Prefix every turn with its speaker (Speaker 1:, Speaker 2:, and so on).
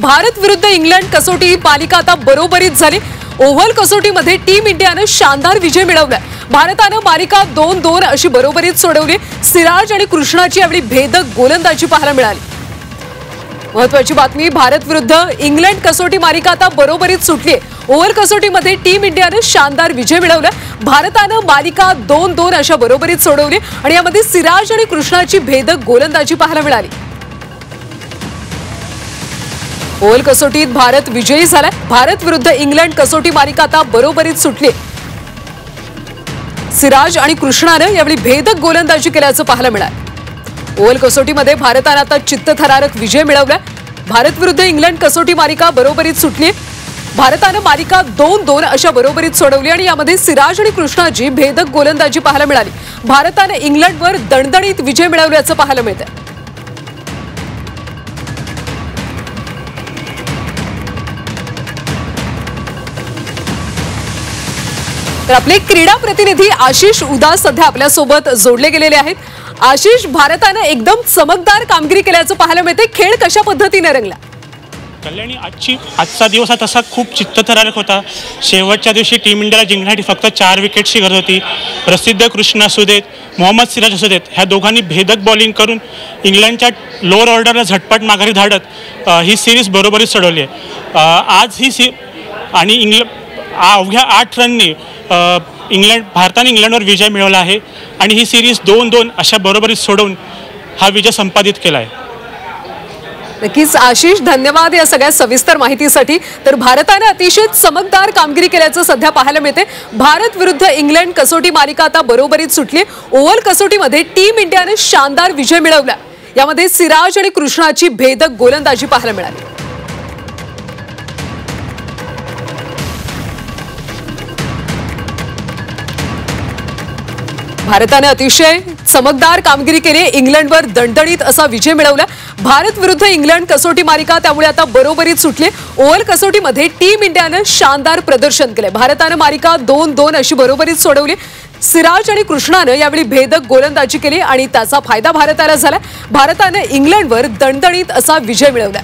Speaker 1: भारत विरुद्ध इंग्लंड कसोटी मालिका आता बरोबरीत झाली। ओव्हल कसोटीमध्ये टीम इंडियाने शानदार विजय मिळवलाय। भारताने मालिका 2-2 अशी बरोबरीत सोडवली। सिराज आणि कृष्णाची यावेळी भेदक गोलंदाजी पाहायला मिळाली। महत्त्वाची बातमी, भारत विरुद्ध इंग्लंड कसोटी मालिका आता बरोबरीत सुटली। ओव्हल कसोटीमध्ये टीम इंडियाने शानदार विजय मिळवला। भारताने मालिका 2-2 अशा बरोबरीत सोडवली आणि यामध्ये सिराज आणि कृष्णाची भेदक गोलंदाजी पाहायला मिळाली। ओव्हल कसोटीत भारत विजयी झालाय। भारत विरुद्ध इंग्लंड कसोटी मालिका आता बरोबरीत सुटली। सिराज आणि कृष्णाने यावेळी भेदक गोलंदाजी केल्याचं पाहायला मिळालं। ओव्हल कसोटीमध्ये भारताने आता चित्तथरारक विजय मिळवलाय। भारत विरुद्ध इंग्लंड कसोटी मालिका बरोबरीत सुटली। भारताने मालिका 2-2 अशा बरोबरीत सोडवली आणि यामध्ये सिराज आणि कृष्णाची भेदक गोलंदाजी पाहायला मिळाली। भारताने इंग्लंडवर दणदणीत विजय मिळवल्याचं पाहायला मिळतंय। तर आपले क्रीडा प्रतिनिधी आशिष उदास सध्या आपल्या सोबत जोडले गेलेले आहेत। आशिष, भारताने एकदम चमकदार कामगिरी केल्याचं पाहायला मिळते। खेळ कशा पद्धतीने रंगला?
Speaker 2: कल्याणी, आजचा दिवस हा तसा खूप चित्तथरारक होता। शेवटच्या दिवशी टीम इंडियाला जिंकण्यासाठी फक्त 4 विकेट्सची गरज होती। प्रसिद्ध कृष्णा असू देत, मोहम्मद सिराज असू देत, ह्या दोघांनी भेदक बॉलिंग करून इंग्लंडच्या लोअर ऑर्डरला झटपट माघारी धाडत ही सिरीज बरोबरीत सोडवली आहे। आज ही आणि अवघ्या 8 रननी भारताने इंग्लंडवर विजय मिळवला आहे आणि ही सिरीज 2-2 अशा बरोबरीत सोडवून हा विजय संपादित केला आहे।
Speaker 1: नक्कीच आशिष, धन्यवाद या सगळ्या सविस्तर माहितीसाठी। तर भारताने अतिशय चमकदार कामगिरी केल्याचं सध्या पाहायला मिळते। भारत विरुद्ध इंग्लंड कसोटी मालिका आता बरोबरीत सुटली। ओव्हल कसोटीमध्ये टीम इंडियाने शानदार विजय मिळवला। यामध्ये सिराज आणि कृष्णाची भेदक गोलंदाजी पाहायला मिळाली। भारताने अतिशय चमकदार कामगिरी केली। इंग्लंडवर दणदणीत असा विजय मिळवला। भारत विरुद्ध इंग्लंड कसोटी मालिका त्यामुळे आता बरोबरीत सुटली। ओव्हल कसोटीमध्ये टीम इंडियाने शानदार प्रदर्शन केले। भारताने मालिका 2-2 अशी बरोबरीत सोडवली। सिराज आणि कृष्णाने यावेळी भेदक गोलंदाजी केली आणि त्याचा फायदा भारताला झाला। भारताने इंग्लंडवर दणदणीत असा विजय मिळवला।